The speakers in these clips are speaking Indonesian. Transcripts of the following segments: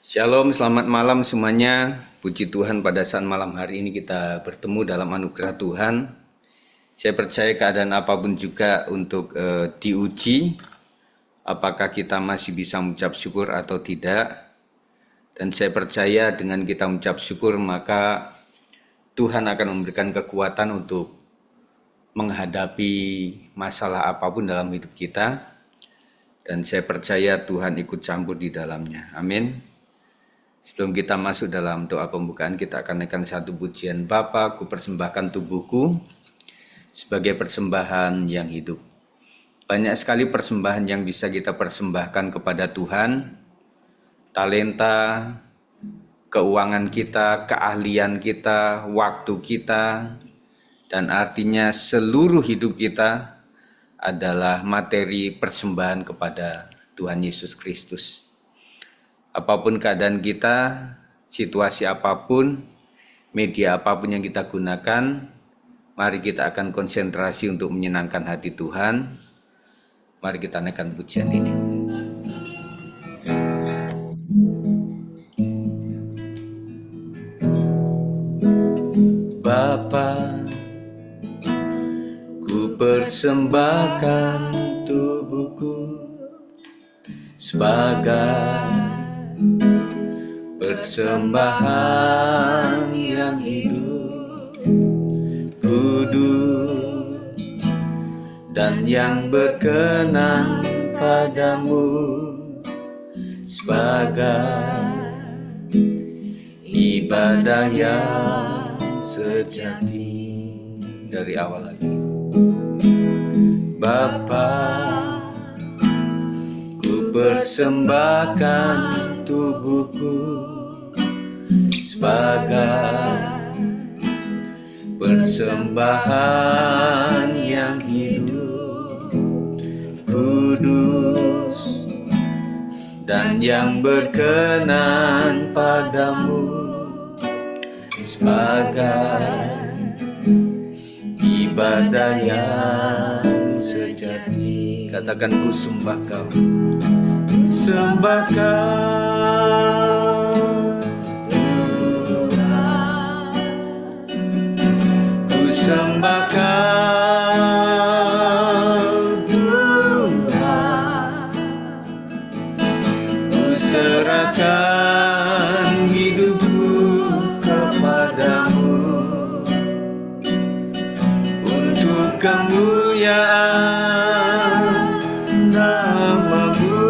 Shalom, selamat malam semuanya. Puji Tuhan, pada saat malam hari ini kita bertemu dalam anugerah Tuhan. Saya percaya keadaan apapun juga untuk diuji, apakah kita masih bisa mengucap syukur atau tidak. Dan saya percaya dengan kita mengucap syukur, maka Tuhan akan memberikan kekuatan untuk menghadapi masalah apapun dalam hidup kita. Dan saya percaya Tuhan ikut campur di dalamnya. Amin. Sebelum kita masuk dalam doa pembukaan, kita akan naikkan satu pujian. Bapa, ku persembahkan tubuhku sebagai persembahan yang hidup. Banyak sekali persembahan yang bisa kita persembahkan kepada Tuhan. Talenta, keuangan kita, keahlian kita, waktu kita, dan artinya seluruh hidup kita adalah materi persembahan kepada Tuhan Yesus Kristus. Apapun keadaan kita, situasi apapun, media apapun yang kita gunakan, mari kita akan konsentrasi untuk menyenangkan hati Tuhan. Mari kita naikkan pujian ini. Bapa, ku persembahkan tubuhku sebagai persembahan yang hidup, kudus dan yang berkenan padamu, sebagai ibadah yang sejati. Dari awal lagi. Bapa, ku persembahkan tubuhku sebagai persembahan yang hidup, kudus dan yang berkenan padamu, sebagai ibadah yang sejati. Katakan, ku sembah kau. Sembah kau Tuhan, ku sembah kau Tuhan, ku serahkan hidupku kepadamu untuk kemuliaan nama-Mu.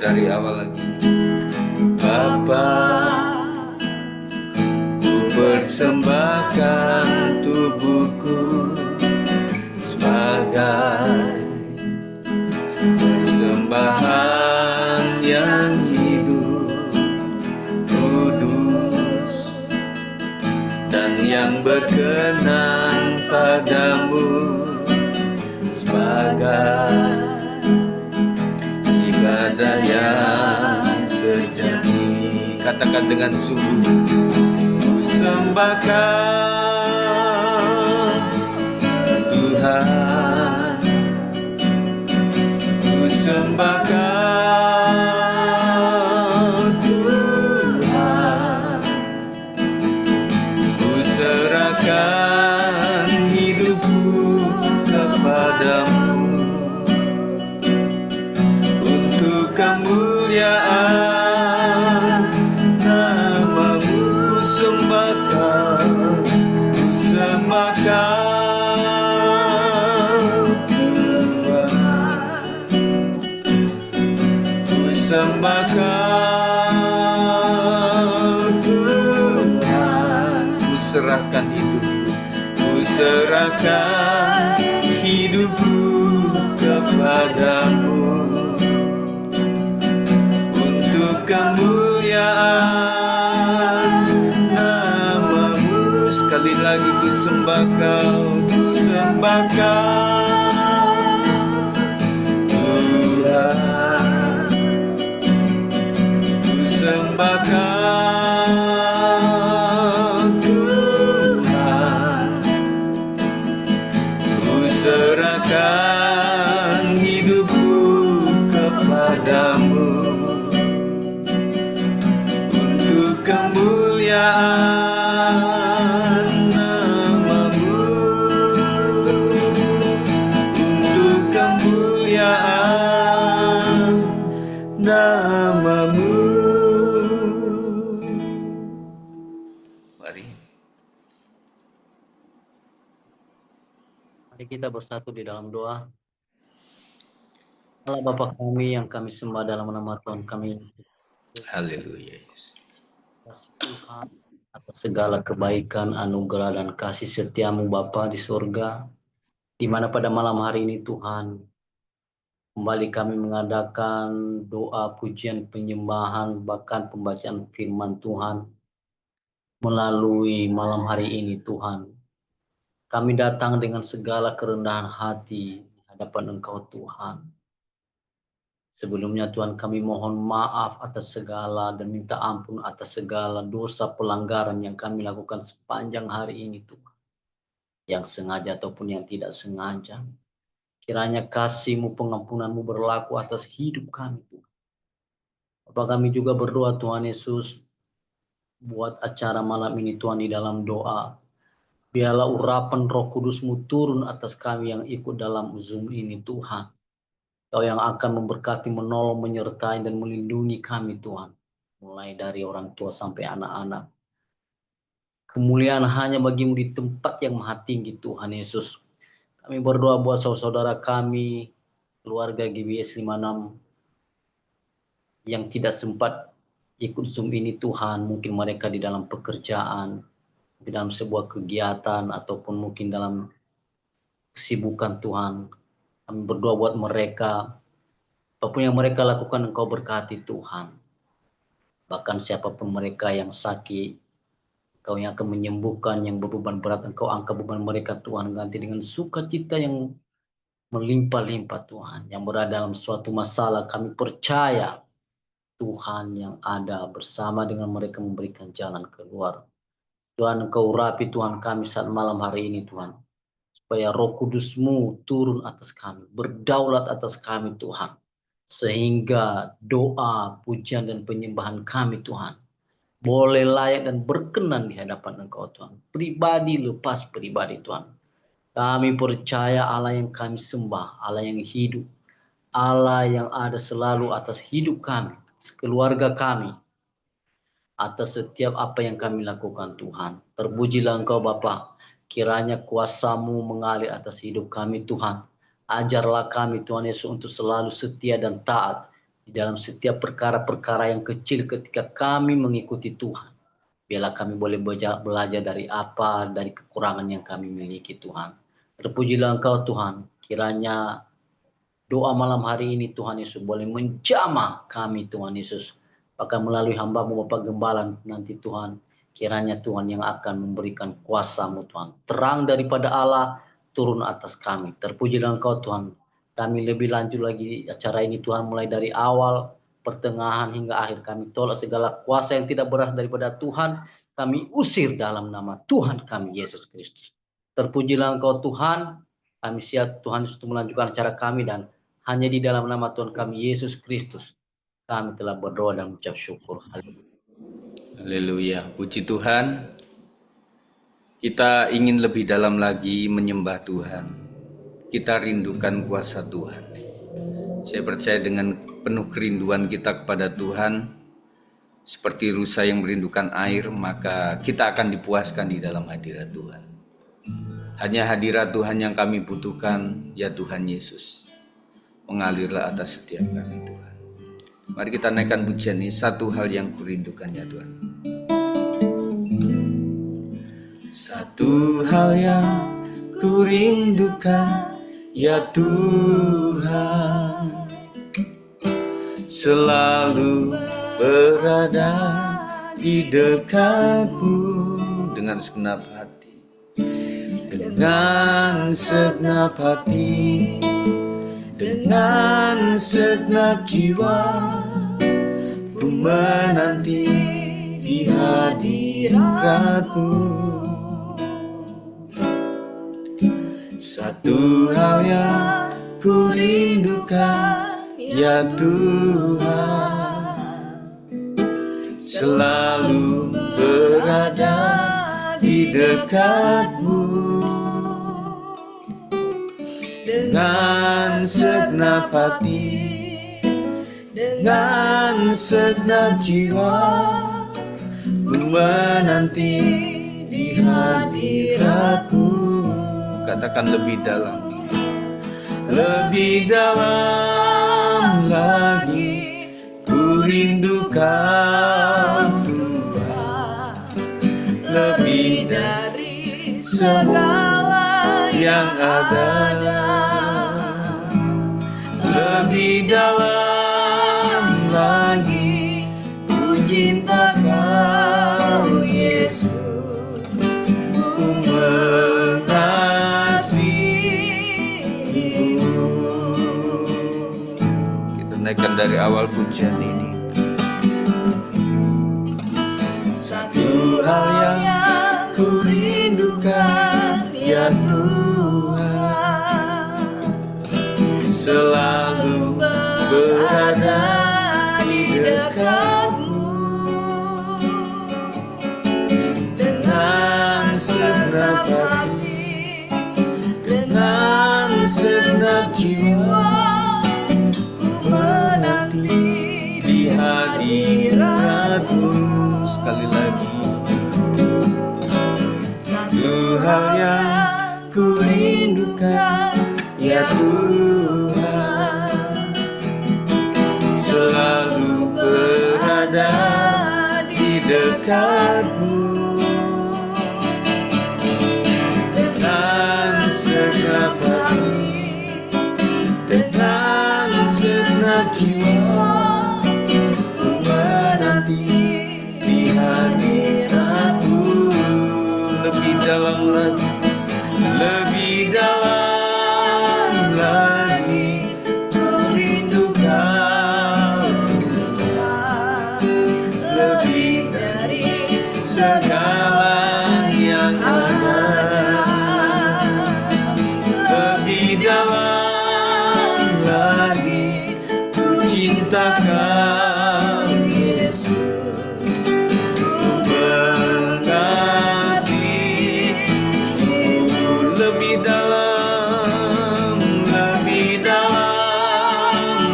Dari awal lagi. Bapa, ku persembahkan tubuhku sebagai persembahan yang hidup, kudus dan yang berkenan padamu, sebagai ibadah yang sejati. Katakan dengan sungguh, ku sembah kau Tuhan, ku sembah kau Tuhan, ku serahkan hidupku kepadamu untuk kemuliaan nama-Mu. Ku sembah kau, ku sembah kau Tuhan, ku sembah kau Tuhan, ku serahkan hidupku, ku serahkan hidupku kepadamu untuk kemuliaan nama-Mu. Sekali lagi, ku sembah kau, ku sembah kau Tuhan, ku sembah kau Tuhan, ku serahkan hidupku kepadamu hari ini. Mari kita bersatu di dalam doa. Allah Bapa kami yang kami sembah dalam nama Tuhan kami. Haleluya Yesus. Kasih Tuhan atas segala kebaikan, anugerah dan kasih setiamu Bapa di surga. Di mana pada malam hari ini Tuhan, kembali kami mengadakan doa, pujian, penyembahan, bahkan pembacaan firman Tuhan melalui malam hari ini Tuhan. Kami datang dengan segala kerendahan hati di hadapan Engkau Tuhan. Sebelumnya Tuhan kami mohon maaf atas segala dan minta ampun atas segala dosa pelanggaran yang kami lakukan sepanjang hari ini Tuhan. Yang sengaja ataupun yang tidak sengaja. Kiranya kasih-Mu, pengampunan-Mu berlaku atas hidup kami Tuhan. Bapak kami juga berdoa Tuhan Yesus, buat acara malam ini Tuhan di dalam doa. Biarlah urapan Roh Kudus-Mu turun atas kami yang ikut dalam Zoom ini Tuhan. Kau yang akan memberkati, menolong, menyertai, dan melindungi kami Tuhan. Mulai dari orang tua sampai anak-anak. Kemuliaan hanya bagimu di tempat yang maha tinggi Tuhan Yesus. Kami berdoa buat saudara-saudara kami, keluarga GBS 56, yang tidak sempat ikut Zoom ini Tuhan. Mungkin mereka di dalam pekerjaan, di dalam sebuah kegiatan, ataupun mungkin dalam kesibukan Tuhan. Kami berdoa buat mereka. Apapun yang mereka lakukan, Engkau berkati Tuhan. Bahkan siapapun mereka yang sakit, Engkau yang akan menyembuhkan, yang berbeban berat, Engkau angkat beban mereka Tuhan. Ganti dengan sukacita yang melimpah-limpah Tuhan. Yang berada dalam suatu masalah, kami percaya Tuhan yang ada bersama dengan mereka memberikan jalan keluar. Tuhan, Engkau urapi Tuhan kami saat malam hari ini Tuhan. Supaya Roh Kudus-Mu turun atas kami, berdaulat atas kami Tuhan. Sehingga doa, pujian, dan penyembahan kami Tuhan boleh layak dan berkenan di hadapan Engkau Tuhan. Pribadi lepas pribadi Tuhan. Kami percaya Allah yang kami sembah, Allah yang hidup, Allah yang ada selalu atas hidup kami, keluarga kami, atas setiap apa yang kami lakukan Tuhan. Terpujilah Engkau Bapa, kiranya kuasa-Mu mengalir atas hidup kami Tuhan. Ajarlah kami Tuhan Yesus untuk selalu setia dan taat di dalam setiap perkara-perkara yang kecil ketika kami mengikuti Tuhan. Biarlah kami boleh belajar dari kekurangan yang kami miliki Tuhan. Terpujilah Engkau Tuhan, kiranya doa malam hari ini Tuhan Yesus boleh menjamah kami Tuhan Yesus. Bahkan melalui hamba-Mu Bapak Gembala nanti Tuhan, kiranya Tuhan yang akan memberikan kuasa-Mu Tuhan. Terang daripada Allah turun atas kami. Terpujilah Engkau Tuhan. Kami lebih lanjut lagi acara ini Tuhan, mulai dari awal, pertengahan hingga akhir. Kami tolak segala kuasa yang tidak berasal daripada Tuhan. Kami usir dalam nama Tuhan kami Yesus Kristus. Terpujilah Engkau Tuhan. Kami siap Tuhan untuk melanjutkan acara kami, dan hanya di dalam nama Tuhan kami Yesus Kristus kami telah berdoa dan mengucap syukur. Haleluya. Puji Tuhan. Kita ingin lebih dalam lagi menyembah Tuhan. Kita rindukan kuasa Tuhan. Saya percaya dengan penuh kerinduan kita kepada Tuhan, seperti rusa yang merindukan air, maka kita akan dipuaskan di dalam hadirat Tuhan. Hanya hadirat Tuhan yang kami butuhkan, ya Tuhan Yesus. Mengalirlah atas setiap kami Tuhan. Mari kita naikkan pujian ini, satu hal yang kurindukan ya Tuhan. Satu hal yang kurindukan ya Tuhan, selalu berada di dekat-Mu dengan segenap hati, dengan segenap hati, dengan segenap jiwa, ku menanti di hadirat-Mu. Satu hal yang ku rindukan ya Tuhan, selalu berada di dekat-Mu dengan segenap hati, dengan segenap jiwa, ku menanti di hadirat-Mu. Katakan lebih dalam. Lebih dalam lagi ku rindukan Tuhan, lebih dari segala yang ada. Lebih dalam lagi ku cinta Kau Yesus, ku mengasihi-Mu. Kita naikkan dari awal pujian ini. Satu hal yang ku rindukan ya Tuhan, selalu berada di dekat-Mu. Dengan segenap hati, dengan segenap jiwa, ku menanti di hadirat-Mu. Sekali lagi. Satu hal yang ku rindukan ya Tuhan, selalu berada di dekat-Mu. Dengan segenap hati, dengan segenap jiwa, ku menanti di hadirat-Mu. Lebih dalam lagi, lebih dalam lagi ku rindukan Tuhan, lebih dari segala yang ada. Lebih dalam lagi ku cinta Kau Yesus, ku mengasihi-Mu. Lebih dalam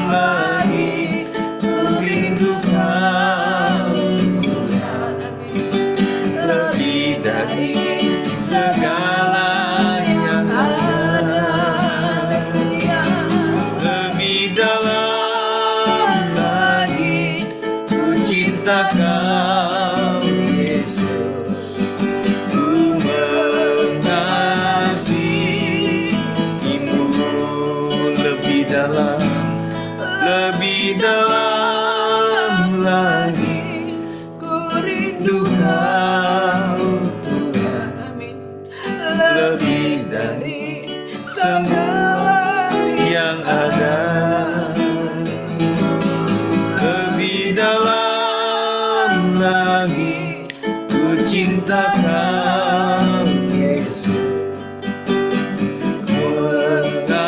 lagi ku rindukan Tuhan, lebih dari segala yang ada. Lebih dalam lagi ku cinta Kau Yesus, ku mengasihi-Mu. Lebih dalam lagi ku rindu Kau Tuhan, lebih dari semua yang ada. Lebih dalam lagi ku cinta Kau Yesus, mengasihi-Mu.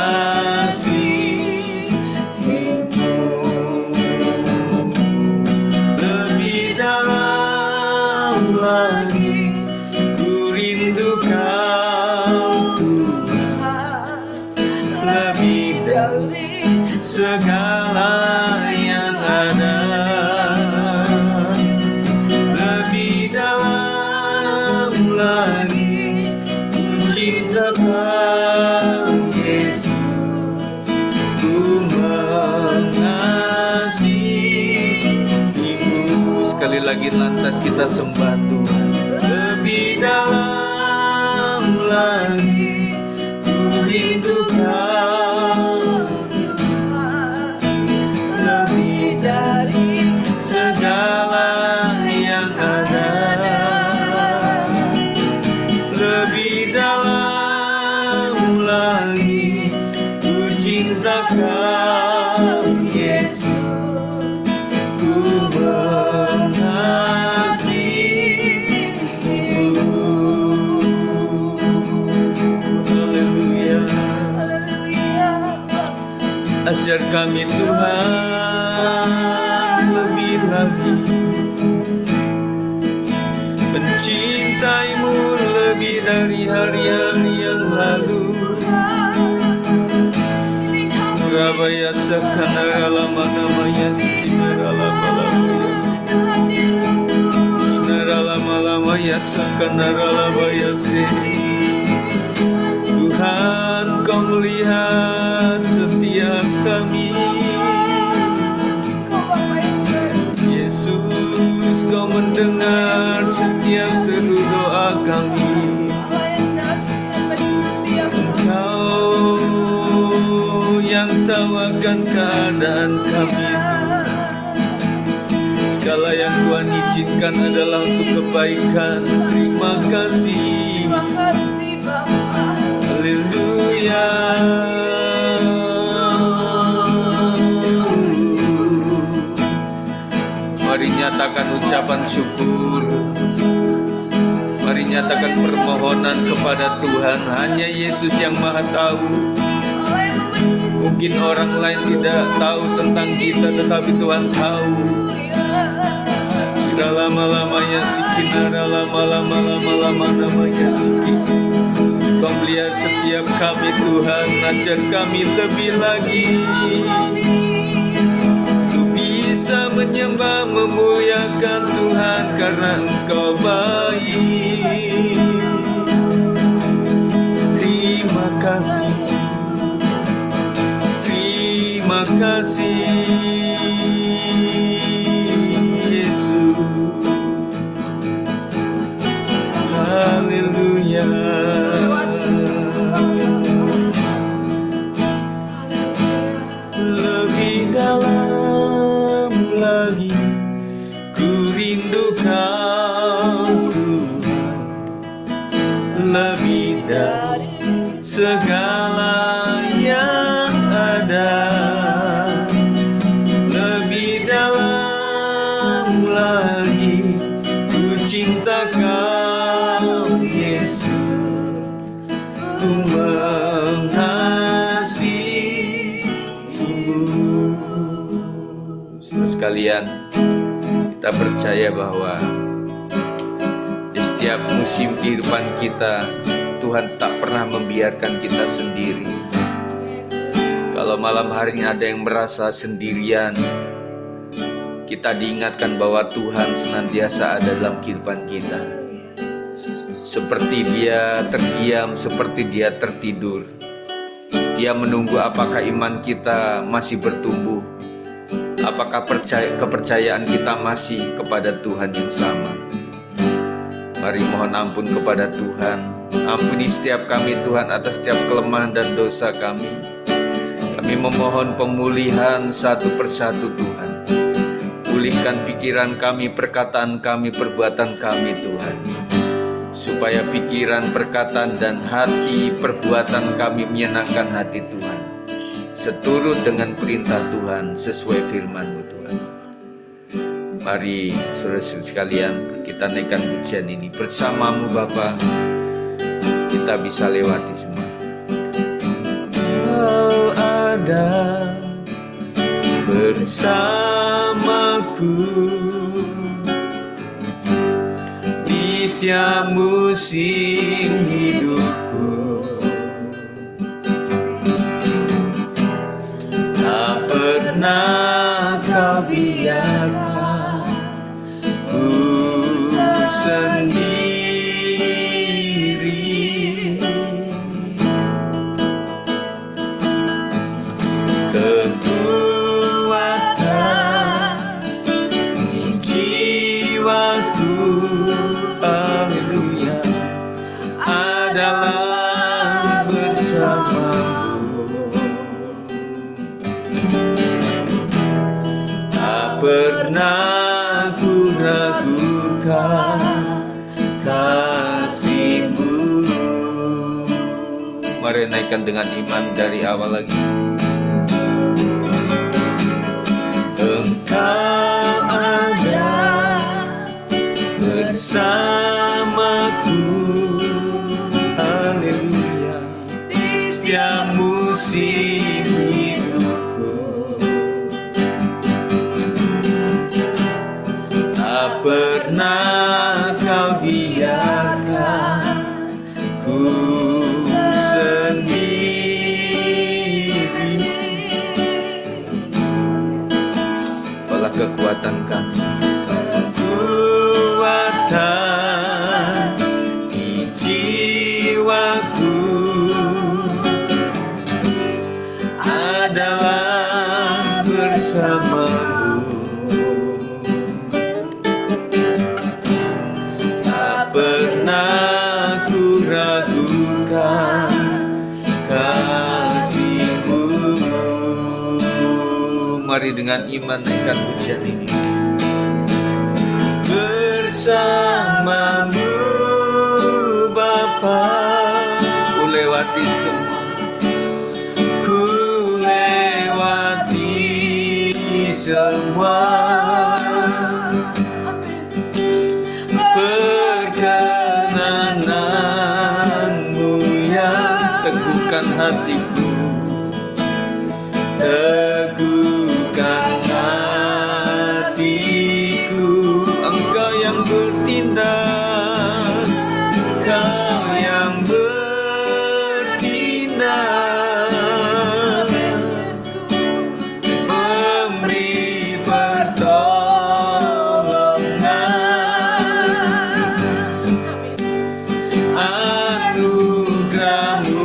Lebih dalam lagi ku rindu Kau Tuhan, lebih dari segala yang ada. Lebih dalam lagi ku cinta Kau Yesus, ku mengasihi-Mu. Sekali lagi lantas kita sembah Tuhan. Lebih dalam lagi ku rindu Kau Tuhan, lebih dari segala yang ada. Lebih dalam lagi ku cinta Kau Yesus, ku mengasihi-Mu. Haleluya. Ajar kami Tuhan lebih lagi mencintai-Mu, lebih dari hari-hari yang lalu. Rabaya sakana lama namanya sekitar lama-lama ya sakanaralabayase. Tuhan, Kau melihat setiap kami. Yesus, Kau mendengar setiap seru doa kami. Engkau yang tahu akan keadaan kami. Segala yang Tuhan izinkan adalah untuk kebaikan. Terima kasih. Haleluya. Mari nyatakan ucapan syukur. Mari nyatakan permohonan kepada Tuhan. Hanya Yesus yang Maha tahu. Mungkin orang lain tidak tahu tentang kita, tetapi Tuhan tahu. Sira lama-lamanya sikinara lama-lama namanya sikit. Kau melihat setiap kami Tuhan, ajar kami lebih lagi untuk bisa menyembah, memuliakan Tuhan karena Engkau baik. Terima kasih, terima kasih Yesus. Haleluya. Lebih dalam lagi ku rindu Kau Tuhan, lebih dari segala yang ada. Lebih dalam lagi ku cinta Kau Yesus, ku mengasihimu. Saudara sekalian, kita percaya bahwa di setiap musim kehidupan kita, Tuhan tak pernah membiarkan kita sendiri. Kalau malam hari ini ada yang merasa sendirian, kita diingatkan bahwa Tuhan senantiasa ada dalam kehidupan kita. Seperti Dia terdiam, seperti Dia tertidur. Dia menunggu apakah iman kita masih bertumbuh, apakah kepercayaan kita masih kepada Tuhan yang sama. Mari mohon ampun kepada Tuhan. Ampuni setiap kami Tuhan atas setiap kelemahan dan dosa kami. Kami memohon pemulihan satu persatu Tuhan. Pulihkan pikiran kami, perkataan kami, perbuatan kami Tuhan. Supaya pikiran, perkataan, dan hati, perbuatan kami menyenangkan hati Tuhan. Seturut dengan perintah Tuhan, sesuai firman-Mu Tuhan. Mari saudara-saudara sekalian, kita naikkan pujian ini. Bersama-Mu Bapa, kita bisa lewati semua. Kau ada bersamaku di setiap musim hidupku. Tak pernah Kau biarkan ku sendiri. Kekuatan di jiwaku, haleluya, adalah bersamamu. Tak pernah ku ragukan kasih-Mu. Mari naikkan dengan iman dari awal lagi. Engkau ada bersamaku, haleluya, di setiap musim hidupku. Tak pernah Kau biarkan ku sendiri. Kekuatan kami, kekuatan ragukan kasih-Mu. Mari dengan iman naikkan pujian ini. Bersama-Mu Bapa, ku lewati semua, ku lewati semua perkenanan-Mu yang teguhkan hatiku, teguhkan hatiku. Engkau yang bertindak, Kau yang bertindak, memberi pertolongan. Anugerah-Mu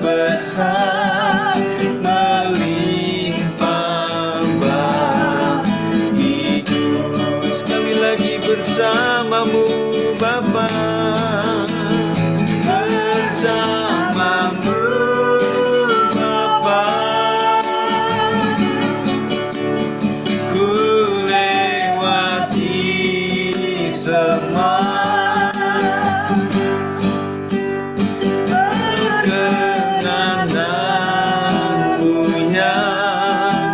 besar, melimpah bagiku. Sekali lagi, bersama-Mu Bapa, bersama-Mu Bapa, ku lewati semua perkenanan-Mu yang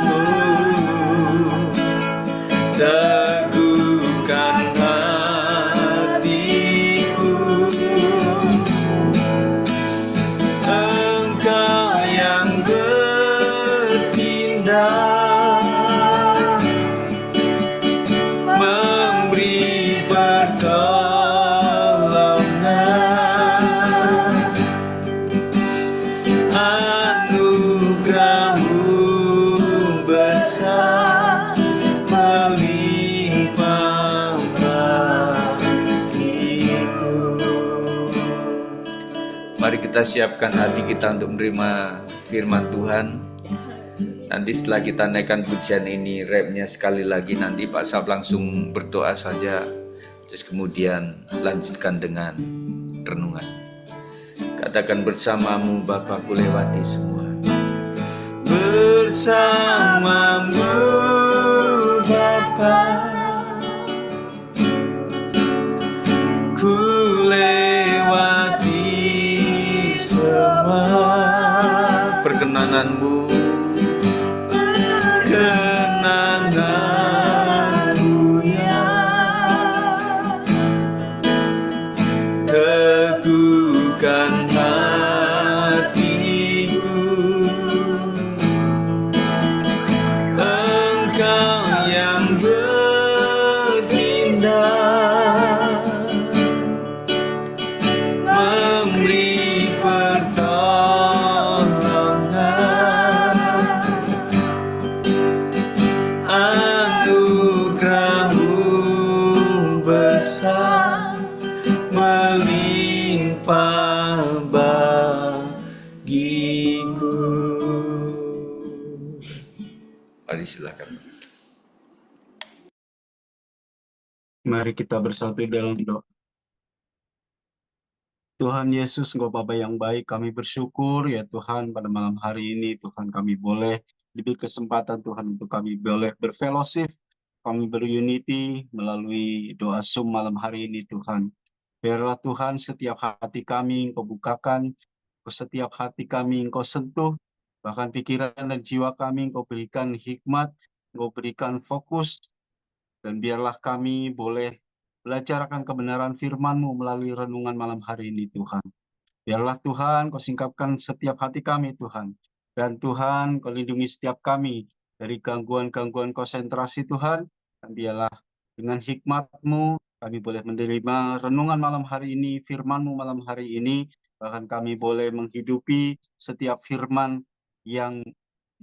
teguhkan hatiku. Engkau yang bertindak, memberi pertolongan. Anugerah-Mu besar, melimpah bagiku. Mari kita siapkan hati kita untuk menerima firman Tuhan. Nanti setelah kita naikkan pujian ini, rapnya sekali lagi, nanti Pak Sab langsung berdoa saja, terus kemudian lanjutkan dengan renungan. Katakan, bersama-Mu Bapa, ku lewati semua. Bersama-Mu Bapa, ku lewati semua perkenanan-Mu, perkenanan-Mu yang teguhkan hatiku. Engkau yang bertindak, memberi pertolongan. Anugerah-Mu besar, melimpah bagiku. Mari silakan. Mari kita bersatu dalam doa. Tuhan Yesus, Engkau Bapa yang baik, kami bersyukur ya Tuhan, pada malam hari ini Tuhan kami boleh diberi kesempatan Tuhan untuk kami boleh berfellowship, kami berunity melalui doa Zoom malam hari ini Tuhan. Biarlah Tuhan setiap hati kami Engkau bukakan, setiap hati kami Engkau sentuh, bahkan pikiran dan jiwa kami Engkau berikan hikmat, Engkau berikan fokus, dan biarlah kami boleh belajar akan kebenaran firman-Mu melalui renungan malam hari ini Tuhan. Biarlah Tuhan Kau singkapkan setiap hati kami Tuhan. Dan Tuhan Kau lindungi setiap kami dari gangguan-gangguan konsentrasi Tuhan. Dan biarlah dengan hikmat-Mu kami boleh menerima renungan malam hari ini, firman-Mu malam hari ini. Bahkan kami boleh menghidupi setiap firman yang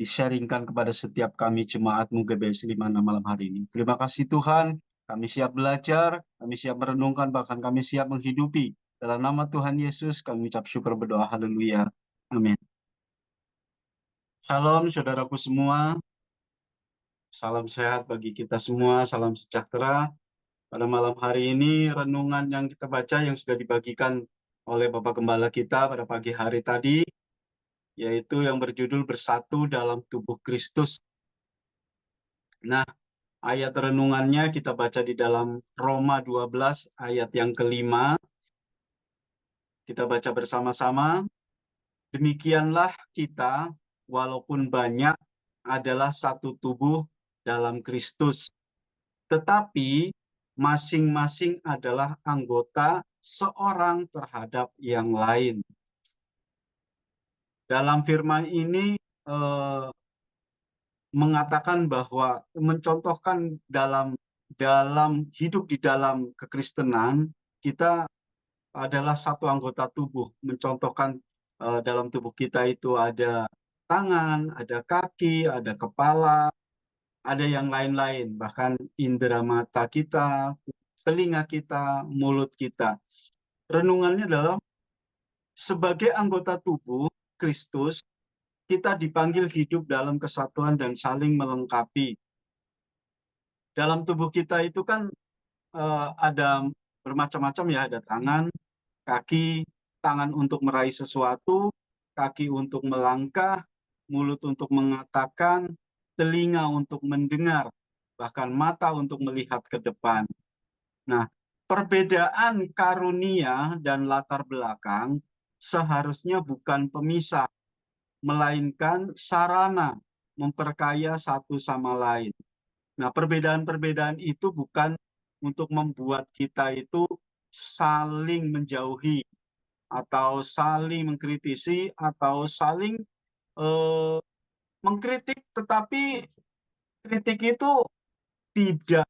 di-sharingkan kepada setiap kami jemaat-Mu GBS Limana malam hari ini. Terima kasih Tuhan. Kami siap belajar, kami siap merenungkan, bahkan kami siap menghidupi. Dalam nama Tuhan Yesus, kami ucap syukur berdoa. Haleluya. Amin. Shalom, saudaraku semua. Salam sehat bagi kita semua, salam sejahtera. Pada malam hari ini, renungan yang kita baca yang sudah dibagikan oleh Bapak Gembala kita pada pagi hari tadi, yaitu yang berjudul Bersatu dalam Tubuh Kristus. Nah, ayat renungannya kita baca di dalam Roma 12 ayat yang kelima. Kita baca bersama-sama. Demikianlah kita, walaupun banyak, adalah satu tubuh dalam Kristus. Tetapi masing-masing adalah anggota seorang terhadap yang lain. Dalam firman ini mengatakan bahwa mencontohkan dalam hidup di dalam kekristenan, kita adalah satu anggota tubuh. Mencontohkan dalam tubuh kita itu ada tangan, ada kaki, ada kepala, ada yang lain-lain, bahkan indera mata kita, telinga kita, mulut kita. Renungannya adalah sebagai anggota tubuh Kristus, kita dipanggil hidup dalam kesatuan dan saling melengkapi. Dalam tubuh kita itu kan ada bermacam-macam ya, ada tangan, kaki, tangan untuk meraih sesuatu, kaki untuk melangkah, mulut untuk mengatakan, telinga untuk mendengar, bahkan mata untuk melihat ke depan. Nah, perbedaan karunia dan latar belakang seharusnya bukan pemisah, melainkan sarana memperkaya satu sama lain. Nah, perbedaan-perbedaan itu bukan untuk membuat kita itu saling menjauhi, atau saling mengkritisi, atau saling mengkritik, tetapi kritik itu tidak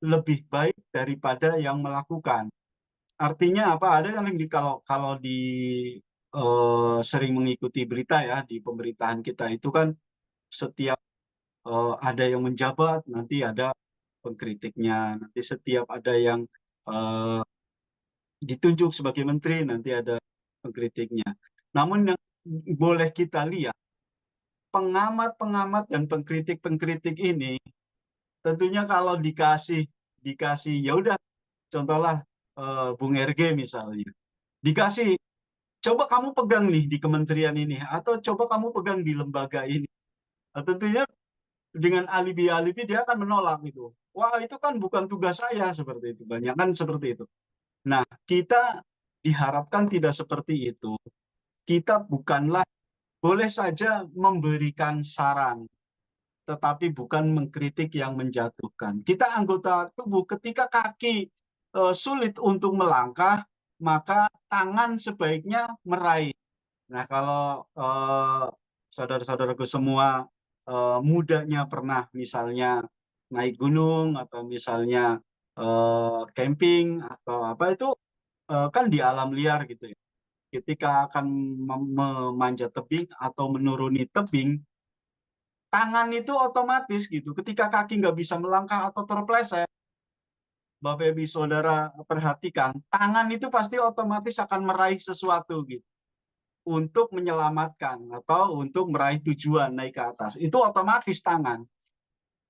lebih baik daripada yang melakukan. Artinya apa? Ada kan yang kalau di sering mengikuti berita ya, di pemberitaan kita itu kan setiap ada yang menjabat, nanti ada pengkritiknya. Nanti setiap ada yang ditunjuk sebagai menteri, nanti ada pengkritiknya. Namun yang boleh kita lihat, pengamat-pengamat dan pengkritik-pengkritik ini tentunya kalau dikasih ya udah, contohlah Bung RG misalnya, dikasih coba kamu pegang nih di kementerian ini, atau coba kamu pegang di lembaga ini. Nah, tentunya dengan alibi-alibi dia akan menolak itu. Wah, itu kan bukan tugas saya, seperti itu. Banyak kan seperti itu. Nah, kita diharapkan tidak seperti itu. Kita bukanlah, boleh saja memberikan saran, tetapi bukan mengkritik yang menjatuhkan. Kita anggota tubuh, ketika kaki sulit untuk melangkah, maka tangan sebaiknya meraih. Nah, kalau saudara-saudaraku semua mudanya pernah misalnya naik gunung, atau misalnya camping, atau apa itu, kan di alam liar gitu ya. Ketika akan memanjat tebing atau menuruni tebing, tangan itu otomatis gitu. Ketika kaki nggak bisa melangkah atau terpleset, Bapak Ibu Saudara perhatikan, tangan itu pasti otomatis akan meraih sesuatu gitu, untuk menyelamatkan atau untuk meraih tujuan naik ke atas. Itu otomatis tangan.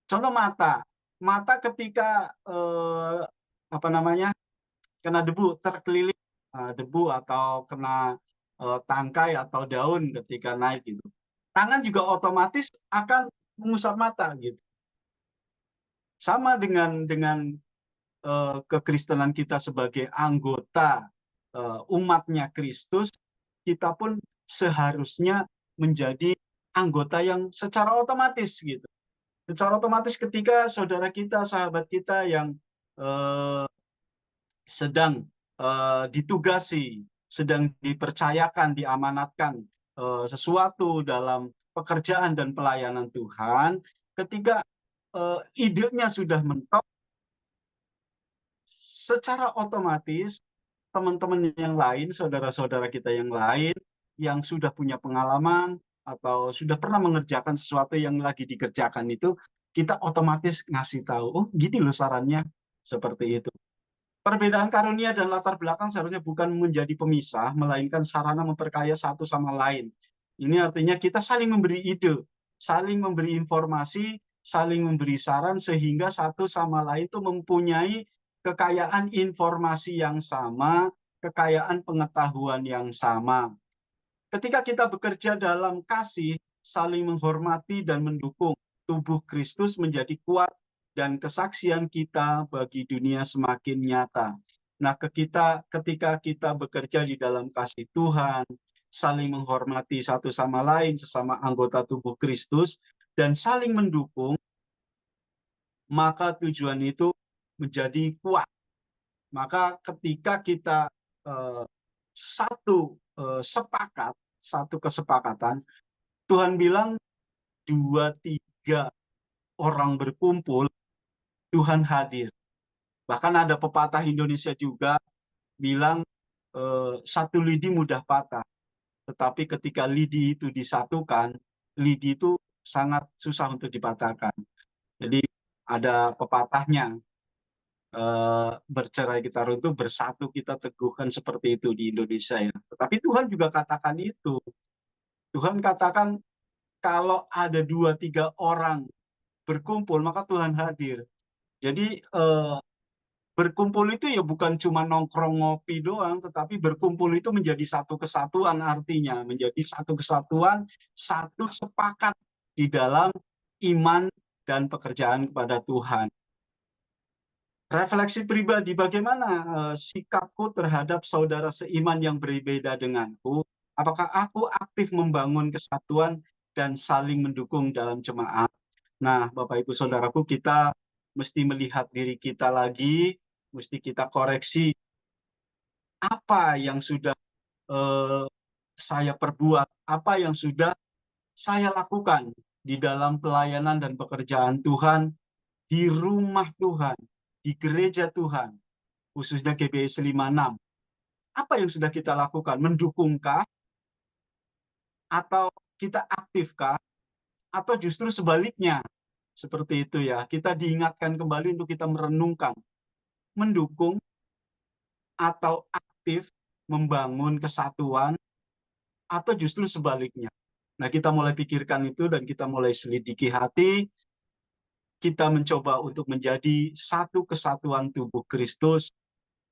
Contoh mata. Mata ketika kena debu, terkeliling debu, atau kena tangkai atau daun ketika naik gitu. Tangan juga otomatis akan mengusap mata gitu. Sama dengan kekristenan kita sebagai anggota umatnya Kristus, kita pun seharusnya menjadi anggota yang secara otomatis gitu. Secara otomatis ketika saudara kita, sahabat kita yang sedang ditugasi, sedang dipercayakan, diamanatkan sesuatu dalam pekerjaan dan pelayanan Tuhan, ketika idenya sudah mentok, secara otomatis teman-teman yang lain, saudara-saudara kita yang lain yang sudah punya pengalaman atau sudah pernah mengerjakan sesuatu yang lagi dikerjakan itu, kita otomatis ngasih tahu, oh gini loh sarannya, seperti itu. Perbedaan karunia dan latar belakang seharusnya bukan menjadi pemisah, melainkan sarana memperkaya satu sama lain. Ini artinya kita saling memberi ide, saling memberi informasi, saling memberi saran, sehingga satu sama lain itu mempunyai kekayaan informasi yang sama, kekayaan pengetahuan yang sama. Ketika kita bekerja dalam kasih, saling menghormati dan mendukung, tubuh Kristus menjadi kuat dan kesaksian kita bagi dunia semakin nyata. Nah, ketika kita bekerja di dalam kasih Tuhan, saling menghormati satu sama lain, sesama anggota tubuh Kristus, dan saling mendukung, maka tujuan itu menjadi kuat. Maka ketika kita satu kesepakatan, Tuhan bilang 2-3 orang berkumpul, Tuhan hadir. Bahkan ada pepatah Indonesia juga bilang satu lidi mudah patah, tetapi ketika lidi itu disatukan, lidi itu sangat susah untuk dipatahkan. Jadi ada pepatahnya, bercerai kita runtuh, bersatu kita teguhkan, seperti itu di Indonesia ya. Tetapi Tuhan juga katakan itu. Tuhan katakan kalau ada 2-3 orang berkumpul, maka Tuhan hadir. Jadi berkumpul itu ya bukan cuma nongkrong ngopi doang, tetapi berkumpul itu menjadi satu kesatuan, artinya menjadi satu kesatuan, satu sepakat di dalam iman dan pekerjaan kepada Tuhan. Refleksi pribadi, bagaimana sikapku terhadap saudara seiman yang berbeda denganku? Apakah aku aktif membangun kesatuan dan saling mendukung dalam jemaat? Nah, Bapak Ibu Saudaraku, kita mesti melihat diri kita lagi, mesti kita koreksi apa yang sudah saya perbuat, apa yang sudah saya lakukan di dalam pelayanan dan pekerjaan Tuhan, di rumah Tuhan, di gereja Tuhan, khususnya GBI 56. Apa yang sudah kita lakukan? Mendukungkah? Atau kita aktifkah? Atau justru sebaliknya? Seperti itu ya. Kita diingatkan kembali untuk kita merenungkan. Mendukung atau aktif membangun kesatuan, atau justru sebaliknya. Nah, kita mulai pikirkan itu dan kita mulai selidiki hati. Kita mencoba untuk menjadi satu kesatuan tubuh Kristus,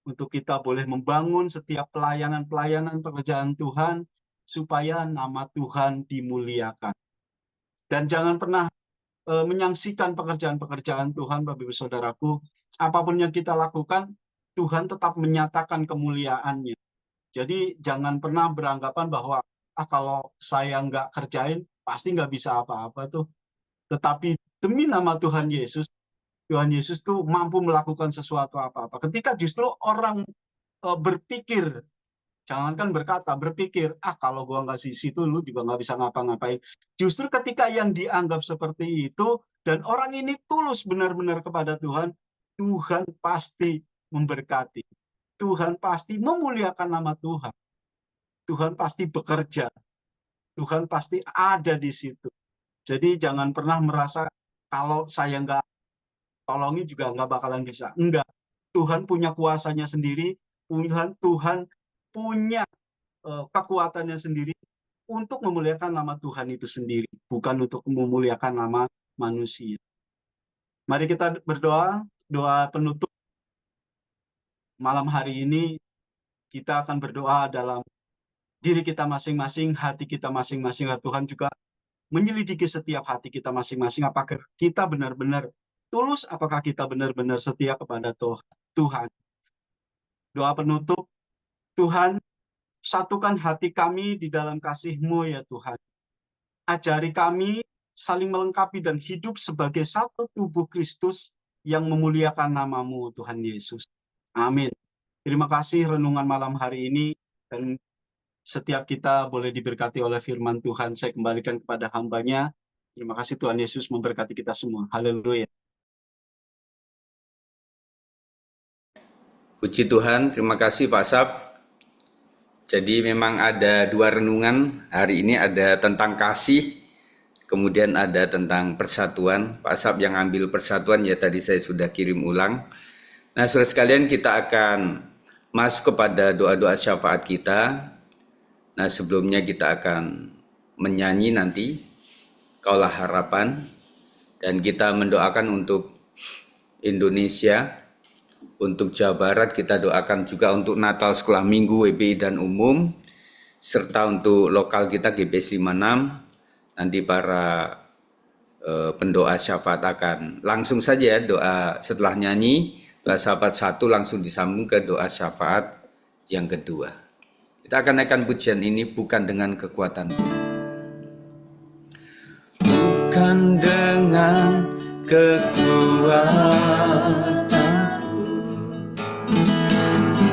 untuk kita boleh membangun setiap pelayanan-pelayanan pekerjaan Tuhan, supaya nama Tuhan dimuliakan. Dan jangan pernah menyaksikan pekerjaan-pekerjaan Tuhan, Bapak Ibu Saudaraku, apapun yang kita lakukan, Tuhan tetap menyatakan kemuliaannya. Jadi jangan pernah beranggapan bahwa kalau saya nggak kerjain, pasti nggak bisa apa-apa tuh. Tetapi demi nama Tuhan Yesus tuh mampu melakukan sesuatu apa-apa. Ketika justru orang berpikir, jangankan berkata, berpikir, kalau gua nggak situ, lu juga nggak bisa ngapa-ngapain. Justru ketika yang dianggap seperti itu, dan orang ini tulus benar-benar kepada Tuhan, Tuhan pasti memberkati. Tuhan pasti memuliakan nama Tuhan. Tuhan pasti bekerja. Tuhan pasti ada di situ. Jadi jangan pernah merasa kalau saya nggak tolongi juga nggak bakalan bisa. Enggak. Tuhan punya kuasanya sendiri. Tuhan punya kekuatannya sendiri untuk memuliakan nama Tuhan itu sendiri, bukan untuk memuliakan nama manusia. Mari kita berdoa, doa penutup malam hari ini. Kita akan berdoa dalam diri kita masing-masing, hati kita masing-masing. Tuhan juga menyelidiki setiap hati kita masing-masing, apakah kita benar-benar tulus, apakah kita benar-benar setia kepada Tuhan. Doa penutup, Tuhan, satukan hati kami di dalam kasih-Mu ya Tuhan. Ajari kami saling melengkapi dan hidup sebagai satu tubuh Kristus yang memuliakan nama-Mu, Tuhan Yesus. Amin. Terima kasih renungan malam hari ini, dan setiap kita boleh diberkati oleh firman Tuhan. Saya kembalikan kepada hamba-Nya. Terima kasih, Tuhan Yesus memberkati kita semua. Haleluya. Puji Tuhan, terima kasih Pak Sab. Jadi memang ada 2 renungan. Hari ini ada tentang kasih, kemudian ada tentang persatuan. Pak Sab yang ambil persatuan ya tadi saya sudah kirim ulang. Nah, saudara sekalian, kita akan masuk kepada doa-doa syafaat kita. Nah, sebelumnya kita akan menyanyi nanti Kaulah Harapan, dan kita mendoakan untuk Indonesia, Untuk Jawa Barat kita doakan juga untuk Natal Sekolah Minggu WBI dan umum, serta untuk lokal kita GBS 56. Nanti para pendoa syafaat akan langsung saja doa setelah nyanyi doa syafaat 1 langsung disambung ke doa syafaat yang kedua. Kita akan naikkan pujian ini bukan dengan kekuatanku, bukan dengan kekuatanku,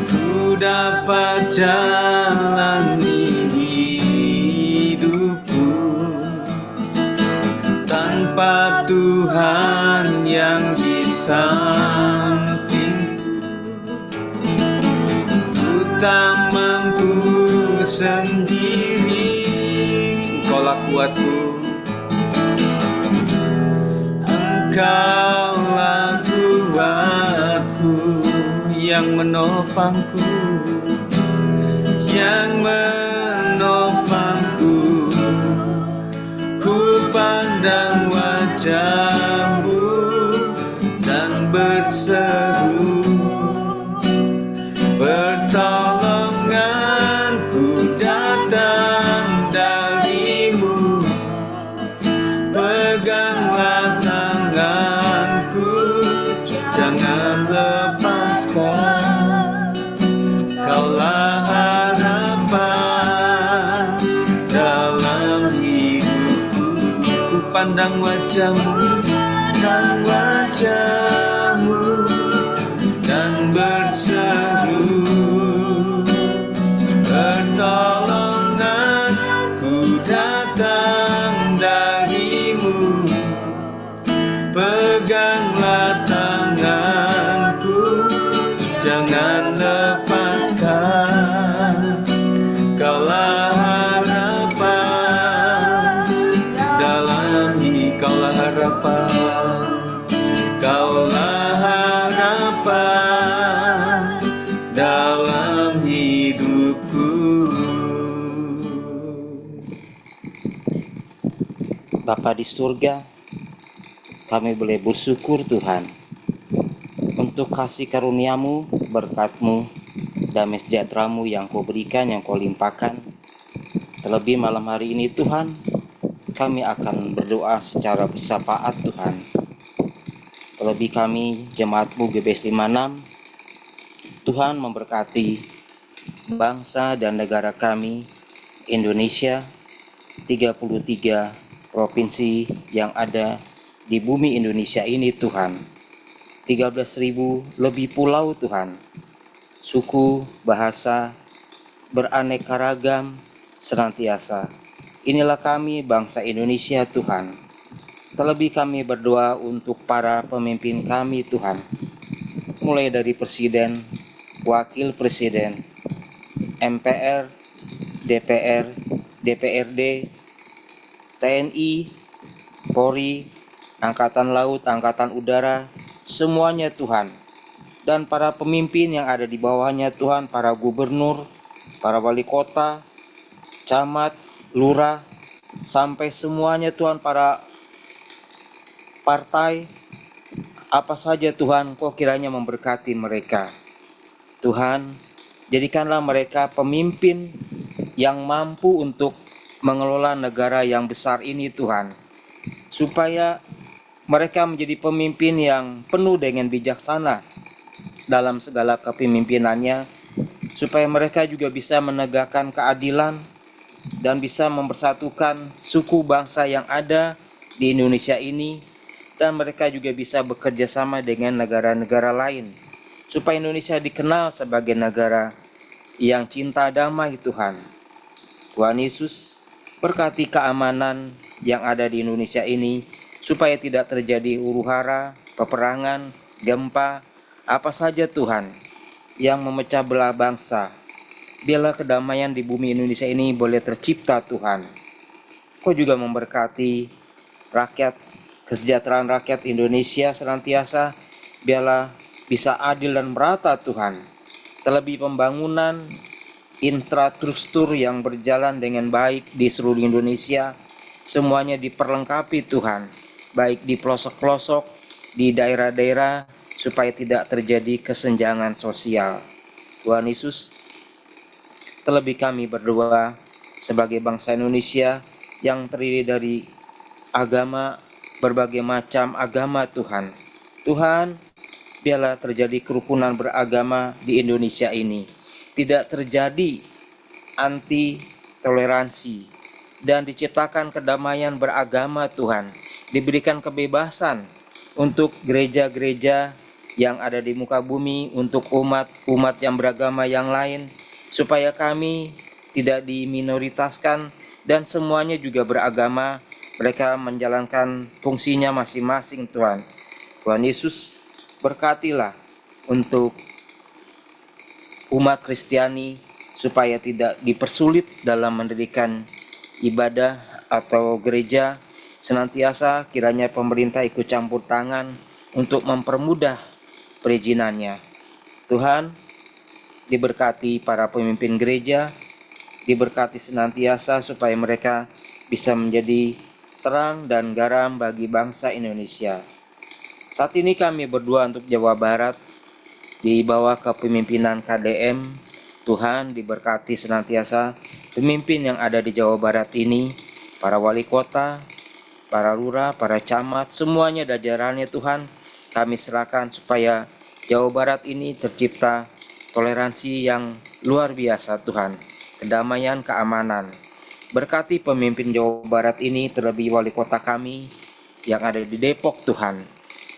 ku dapat jalani hidupku tanpa Tuhan yang di sampingku. Ku tak mampu sendiri, Engkaulah kuatku, Engkaulah kuatku, yang menopangku, yang menopangku. Ku pandang wajah-Mu dan berseru, pertolonganku datang dari-Mu. Peganglah tanganku, jangan lepaskan. Kaulah harapan dalam hidupku. Ku pandang wajah-Mu dan wajah-Mu dan berseru, pertolonganku datang dari-Mu. Peganglah tanganku, jangan lepaskan. Kaulah harapan dalam hidup, Kaulah harapan, Kaulah harapan dalam hidupku. Bapa di surga, kami boleh bersyukur Tuhan untuk kasih karunia-Mu, berkat-Mu, damai sejahtera-Mu yang Kau berikan, yang Kau limpahkan. Terlebih malam hari ini Tuhan, kami akan berdoa secara bersyafaat Tuhan. Terlebih kami jemaat-Mu GBS 56, Tuhan memberkati bangsa dan negara kami, Indonesia, 33 provinsi yang ada di bumi Indonesia ini Tuhan. 13.000 lebih pulau Tuhan. Suku, bahasa, beraneka ragam senantiasa. Inilah kami bangsa Indonesia Tuhan. Terlebih kami berdoa untuk para pemimpin kami Tuhan. Mulai dari Presiden, Wakil Presiden, MPR, DPR, DPRD, TNI, Polri, Angkatan Laut, Angkatan Udara, semuanya Tuhan. Dan para pemimpin yang ada di bawahnya Tuhan, para gubernur, para wali kota, camat, lurah, sampai semuanya Tuhan, para partai, apa saja Tuhan, Kau kiranya memberkati mereka. Tuhan, jadikanlah mereka pemimpin yang mampu untuk mengelola negara yang besar ini Tuhan, supaya mereka menjadi pemimpin yang penuh dengan bijaksana dalam segala kepemimpinannya, supaya mereka juga bisa menegakkan keadilan dan bisa mempersatukan suku bangsa yang ada di Indonesia ini, dan mereka juga bisa bekerja sama dengan negara-negara lain, supaya Indonesia dikenal sebagai negara yang cinta damai Tuhan. Tuhan Yesus, berkati keamanan yang ada di Indonesia ini, supaya tidak terjadi huru-hara, peperangan, gempa, apa saja Tuhan yang memecah belah bangsa. Biarlah kedamaian di bumi Indonesia ini boleh tercipta Tuhan. Kau juga memberkati rakyat, kesejahteraan rakyat Indonesia senantiasa, biarlah bisa adil dan merata Tuhan. Terlebih pembangunan infrastruktur yang berjalan dengan baik di seluruh Indonesia, semuanya diperlengkapi Tuhan, baik di pelosok-pelosok, di daerah-daerah, supaya tidak terjadi kesenjangan sosial. Tuhan Yesus, terlebih kami berdoa sebagai bangsa Indonesia yang terdiri dari agama, berbagai macam agama Tuhan. Tuhan, biarlah terjadi kerukunan beragama di Indonesia ini. Tidak terjadi anti toleransi dan diciptakan kedamaian beragama Tuhan. Diberikan kebebasan untuk gereja-gereja yang ada di muka bumi, untuk umat yang beragama yang lain, supaya kami tidak diminoritaskan dan semuanya juga beragama, mereka menjalankan fungsinya masing-masing Tuhan. Tuhan Yesus, berkatilah untuk umat Kristiani supaya tidak dipersulit dalam mendirikan ibadah atau gereja. Senantiasa kiranya pemerintah ikut campur tangan untuk mempermudah perizinannya. Tuhan, diberkati para pemimpin gereja, diberkati senantiasa supaya mereka bisa menjadi terang dan garam bagi bangsa Indonesia. Saat ini kami berdoa untuk Jawa Barat di bawah kepemimpinan KDM. Tuhan, diberkati senantiasa pemimpin yang ada di Jawa Barat ini, para wali kota, para lurah, para camat, semuanya jajarannya Tuhan, kami serahkan supaya Jawa Barat ini tercipta toleransi yang luar biasa Tuhan, kedamaian, keamanan. Berkati pemimpin Jawa Barat ini, terlebih wali kota kami yang ada di Depok Tuhan.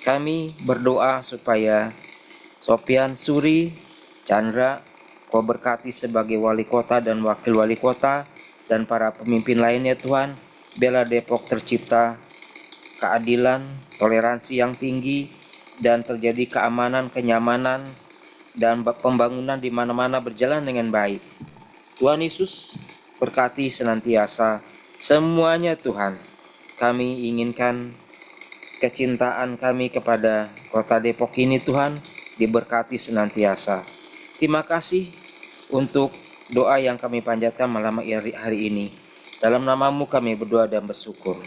Kami berdoa supaya Sopian Suri, Chandra, Kau berkati sebagai wali kota dan wakil wali kota dan para pemimpin lainnya Tuhan. Biarlah Depok tercipta keadilan, toleransi yang tinggi, dan terjadi keamanan, kenyamanan, dan pembangunan di mana-mana berjalan dengan baik. Tuhan Yesus berkati senantiasa semuanya Tuhan. Kami inginkan kecintaan kami kepada kota Depok ini Tuhan diberkati senantiasa. Terima kasih untuk doa yang kami panjatkan malam hari ini. Dalam namamu kami berdoa dan bersyukur.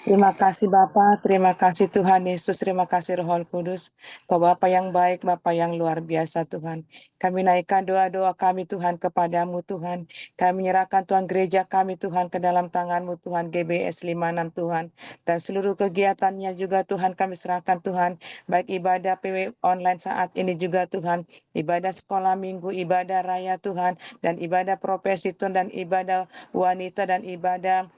Terima kasih Bapa, terima kasih Tuhan Yesus, terima kasih Roh Kudus. Bapa yang baik, Bapa yang luar biasa Tuhan. Kami naikkan doa-doa kami Tuhan kepadamu Tuhan. Kami menyerahkan Tuhan gereja kami Tuhan ke dalam tanganmu Tuhan, GBS 56 Tuhan. Dan seluruh kegiatannya juga Tuhan kami serahkan Tuhan. Baik ibadah PW online saat ini juga Tuhan. Ibadah sekolah minggu, ibadah raya Tuhan. Dan ibadah profesi Tuhan, dan ibadah wanita, dan ibadah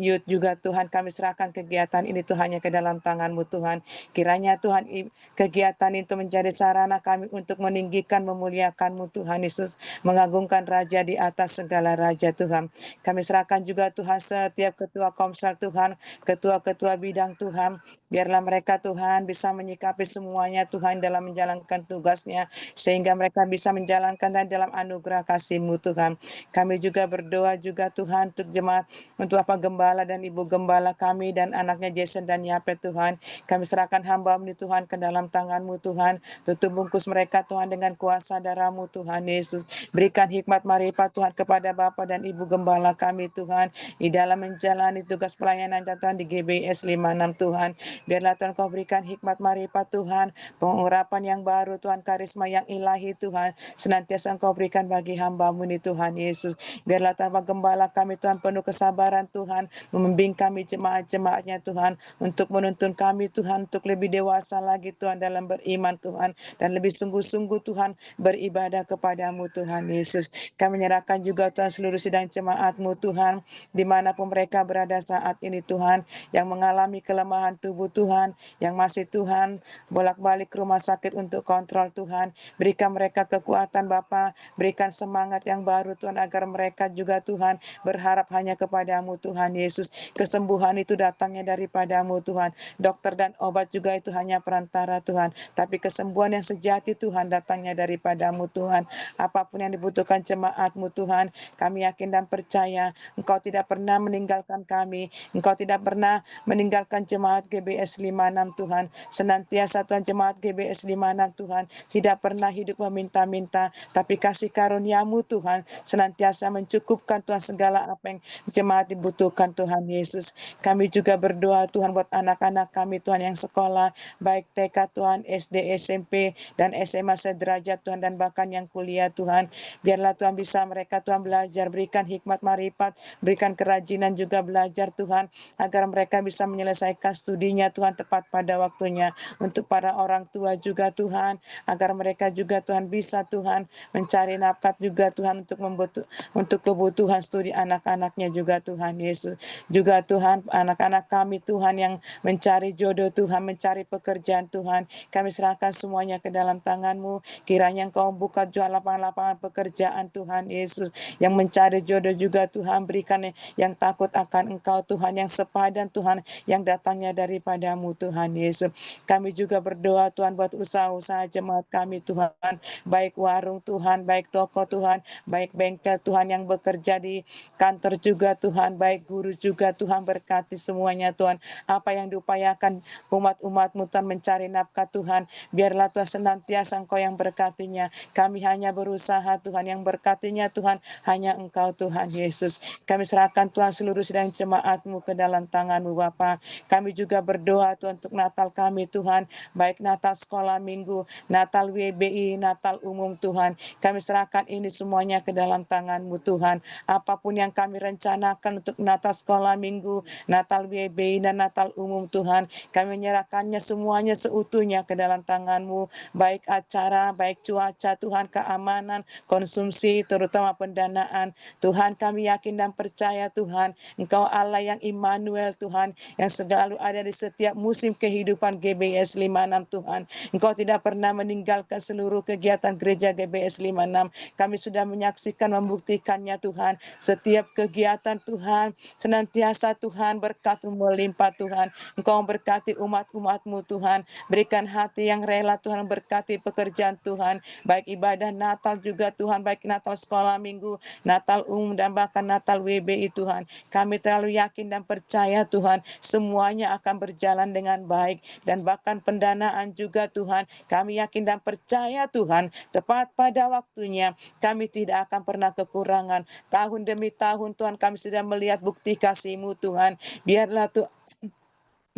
youth juga Tuhan, kami serahkan kegiatan ini Tuhan hanya ke dalam tangan-Mu Tuhan. Kiranya Tuhan kegiatan itu menjadi sarana kami untuk meninggikan, memuliakan-Mu Tuhan Yesus, mengagungkan Raja di atas segala Raja Tuhan. Kami serahkan juga Tuhan setiap ketua komsel Tuhan, ketua-ketua bidang Tuhan, biarlah mereka Tuhan bisa menyikapi semuanya Tuhan dalam menjalankan tugasnya, sehingga mereka bisa menjalankan dan dalam anugerah kasih-Mu Tuhan. Kami juga berdoa juga Tuhan untuk jemaat, untuk Gembala dan Ibu Gembala kami dan anaknya Jason dan Yape Tuhan. Kami serahkan hamba-Mu Tuhan ke dalam tangan-Mu Tuhan. Tutup bungkus mereka Tuhan dengan kuasa darah-Mu Tuhan Yesus. Berikan hikmat marifat Tuhan kepada Bapa dan Ibu Gembala kami Tuhan, di dalam menjalani tugas pelayanan Tuhan di GBS 56 Tuhan. Biarlah Tuhan Kau berikan hikmat marifat Tuhan, pengurapan yang baru Tuhan, karisma yang ilahi Tuhan, senantiasa Engkau berikan bagi hamba-Mu ini Tuhan Yesus. Biarlah Tuhan Gembala kami Tuhan penuh kesabaran Tuhan, membimbing kami jemaat-jemaatnya Tuhan, untuk menuntun kami Tuhan untuk lebih dewasa lagi Tuhan dalam beriman Tuhan, dan lebih sungguh-sungguh Tuhan beribadah kepada-Mu Tuhan Yesus. Kami menyerahkan juga Tuhan seluruh sidang jemaat-Mu Tuhan, dimanapun mereka berada saat ini Tuhan, yang mengalami kelemahan tubuh Tuhan, yang masih Tuhan bolak-balik ke rumah sakit untuk kontrol Tuhan. Berikan mereka kekuatan Bapa, berikan semangat yang baru Tuhan, agar mereka juga Tuhan berharap hanya kepada-Mu Tuhan Yesus. Kesembuhan itu datangnya daripada-Mu Tuhan. Dokter dan obat juga itu hanya perantara Tuhan. Tapi kesembuhan yang sejati Tuhan datangnya daripada-Mu Tuhan. Apapun yang dibutuhkan jemaat-Mu Tuhan, kami yakin dan percaya Engkau tidak pernah meninggalkan kami. Engkau tidak pernah meninggalkan jemaat GBS 56 Tuhan. Senantiasa Tuhan jemaat GBS 56 Tuhan tidak pernah hidup meminta-minta, tapi kasih karunia-Mu Tuhan senantiasa mencukupkan Tuhan segala apa yang jemaat dibutuhkan Tuhan Yesus. Kami juga berdoa Tuhan buat anak-anak kami Tuhan yang sekolah, baik TK Tuhan, SD, SMP, dan SMA sederajat Tuhan, dan bahkan yang kuliah Tuhan. Biarlah Tuhan bisa mereka Tuhan belajar, berikan hikmat marifat, berikan kerajinan juga belajar Tuhan, agar mereka bisa menyelesaikan studinya Tuhan tepat pada waktunya. Untuk para orang tua juga Tuhan, agar mereka juga Tuhan bisa Tuhan mencari nafkah juga Tuhan untuk kebutuhan studi anak-anaknya juga Tuhan Yesus. Juga Tuhan anak-anak kami Tuhan yang mencari jodoh Tuhan, mencari pekerjaan Tuhan, kami serahkan semuanya ke dalam tangan-Mu. Kiranya Engkau buka juga lapangan-lapangan pekerjaan Tuhan Yesus. Yang mencari jodoh juga Tuhan, berikan yang takut akan Engkau Tuhan, yang sepadan Tuhan, yang datangnya daripada-Mu Tuhan Yesus. Kami juga berdoa Tuhan buat usaha-usaha jemaat kami Tuhan, baik warung Tuhan, baik toko Tuhan, baik bengkel Tuhan yang bekerja di kantor juga Tuhan, baik guru juga Tuhan, berkati semuanya Tuhan. Apa yang diupayakan umat-umat-Mu Tuhan mencari nafkah Tuhan, biarlah Tuhan senantiasa Engkau yang berkatinya. Kami hanya berusaha Tuhan, yang berkatinya Tuhan hanya Engkau Tuhan Yesus. Kami serahkan Tuhan seluruh sidang jemaat-Mu ke dalam tangan-Mu Bapa. Kami juga berdoa Tuhan untuk Natal kami Tuhan, baik Natal sekolah minggu, Natal WBI, Natal umum Tuhan. Kami serahkan ini semuanya ke dalam tangan-Mu Tuhan. Apapun yang kami rencanakan untuk Natal sekolah minggu, Natal WBI, dan Natal umum Tuhan, kami menyerahkannya semuanya seutuhnya ke dalam tangan-Mu, baik acara, baik cuaca Tuhan, keamanan, konsumsi, terutama pendanaan. Tuhan, kami yakin dan percaya Tuhan, Engkau Allah yang Immanuel Tuhan, yang selalu ada di setiap musim kehidupan GBS 56 Tuhan. Engkau tidak pernah meninggalkan seluruh kegiatan gereja GBS 56. Kami sudah menyaksikan, membuktikannya Tuhan. Setiap kegiatan Tuhan, senantiasa Tuhan berkat-Mu melimpah Tuhan. Engkau berkati umat-umat-Mu Tuhan. Berikan hati yang rela Tuhan, berkati pekerjaan Tuhan. Baik ibadah Natal juga Tuhan, baik Natal sekolah minggu, Natal umum, dan bahkan Natal WBI Tuhan. Kami terlalu yakin dan percaya Tuhan, semuanya akan berjalan dengan baik. Dan bahkan pendanaan juga Tuhan, kami yakin dan percaya Tuhan, tepat pada waktunya kami tidak akan pernah kekurangan. Tahun demi tahun Tuhan kami sudah melihat bukti kasih-Mu Tuhan.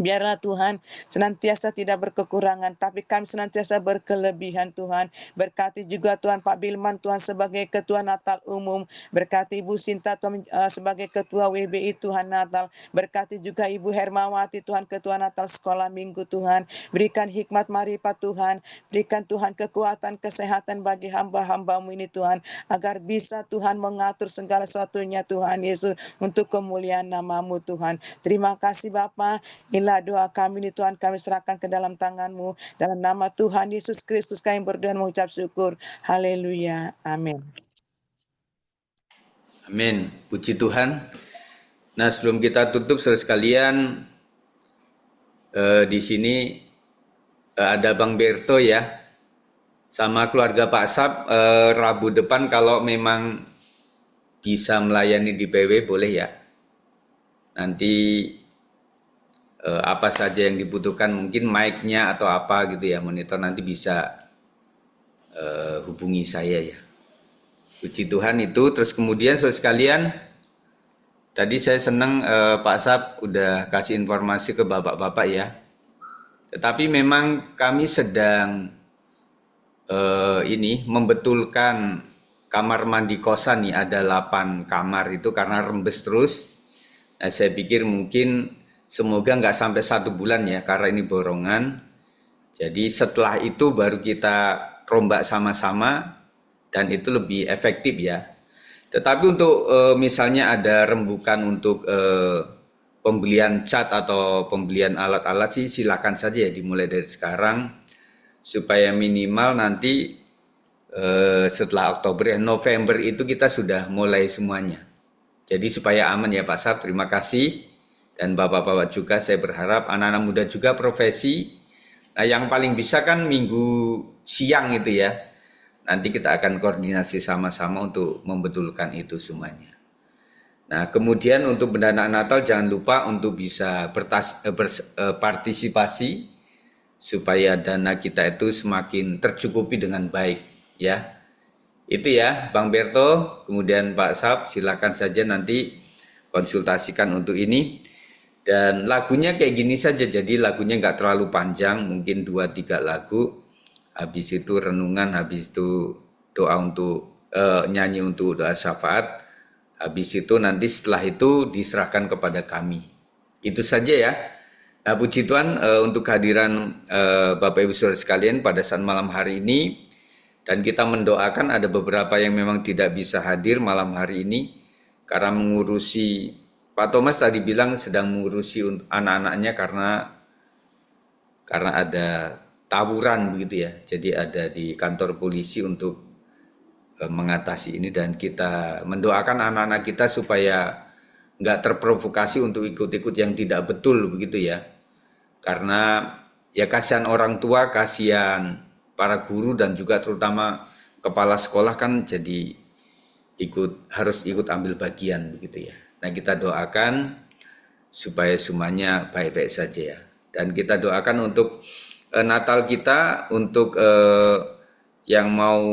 Biarlah Tuhan senantiasa tidak berkekurangan, tapi kami senantiasa berkelebihan Tuhan. Berkati juga Tuhan Pak Bilman Tuhan sebagai Ketua Natal Umum. Berkati Ibu Sinta Tuhan sebagai Ketua WBI Tuhan Natal. Berkati juga Ibu Hermawati Tuhan Ketua Natal Sekolah Minggu Tuhan. Berikan hikmat marifat Tuhan. Berikan Tuhan kekuatan kesehatan bagi hamba-hamba-Mu ini Tuhan. Agar bisa Tuhan mengatur segala sesuatunya Tuhan Yesus untuk kemuliaan nama-Mu Tuhan. Terima kasih Bapa. Inilah doa kami ini Tuhan, kami serahkan ke dalam tangan-Mu. Dalam nama Tuhan Yesus Kristus kami berdoa dan mengucap syukur. Haleluya. Amin. Amin. Puji Tuhan. Nah, sebelum kita tutup saudara sekalian, di sini ada Bang Berto ya, sama keluarga Pak Sab. Rabu depan kalau memang bisa melayani di PW boleh ya. Nanti apa saja yang dibutuhkan, mungkin mic-nya atau apa gitu ya, monitor, nanti bisa hubungi saya ya. Puji Tuhan itu. Terus kemudian saudara sekalian, tadi saya senang Pak Sab udah kasih informasi ke bapak-bapak ya. Tetapi memang kami sedang membetulkan kamar mandi kosan nih, ada 8 kamar itu karena rembes terus. Nah, saya pikir mungkin semoga nggak sampai 1 bulan ya, karena ini borongan. Jadi setelah itu baru kita rombak sama-sama, dan itu lebih efektif ya. Tetapi untuk misalnya ada rembukan untuk pembelian cat atau pembelian alat-alat sih silakan saja ya, dimulai dari sekarang. Supaya minimal nanti setelah Oktober ya, November itu kita sudah mulai semuanya. Jadi supaya aman ya Pak Sab, terima kasih. Dan Bapak-Bapak juga, saya berharap anak-anak muda juga profesi. Nah, yang paling bisa kan minggu siang itu ya. Nanti kita akan koordinasi sama-sama untuk membetulkan itu semuanya. Nah, kemudian untuk pendanaan Natal jangan lupa untuk bisa berpartisipasi supaya dana kita itu semakin tercukupi dengan baik ya. Itu ya Bang Berto, kemudian Pak Sab, silakan saja nanti konsultasikan untuk ini. Dan lagunya kayak gini saja, jadi lagunya nggak terlalu panjang, mungkin 2-3 lagu. Habis itu renungan, habis itu doa untuk nyanyi untuk doa syafaat. Habis itu nanti setelah itu diserahkan kepada kami. Itu saja ya. Nah, puji Tuhan untuk kehadiran Bapak Ibu Saudara sekalian pada saat malam hari ini. Dan kita mendoakan ada beberapa yang memang tidak bisa hadir malam hari ini karena mengurusi, Pak Thomas tadi bilang sedang mengurusi anak-anaknya karena ada tawuran begitu ya. Jadi ada di kantor polisi untuk mengatasi ini, dan kita mendoakan anak-anak kita supaya nggak terprovokasi untuk ikut-ikut yang tidak betul begitu ya. Karena ya kasihan orang tua, kasihan para guru dan juga terutama kepala sekolah kan jadi harus ikut ambil bagian begitu ya. Nah, kita doakan supaya semuanya baik-baik saja ya. Dan kita doakan untuk Natal kita, untuk yang mau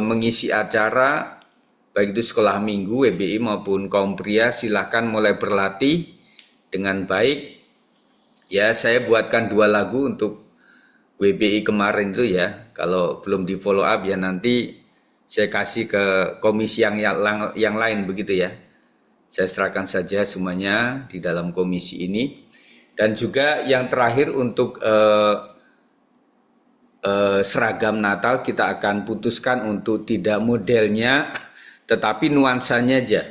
mengisi acara baik itu sekolah minggu, WBI maupun kaum pria, silahkan mulai berlatih dengan baik. Ya, saya buatkan 2 lagu untuk WBI kemarin itu ya. Kalau belum di follow up ya nanti saya kasih ke komisi yang lain begitu ya. Saya serahkan saja semuanya di dalam komisi ini. Dan juga yang terakhir untuk seragam Natal kita akan putuskan untuk tidak modelnya tetapi nuansanya aja.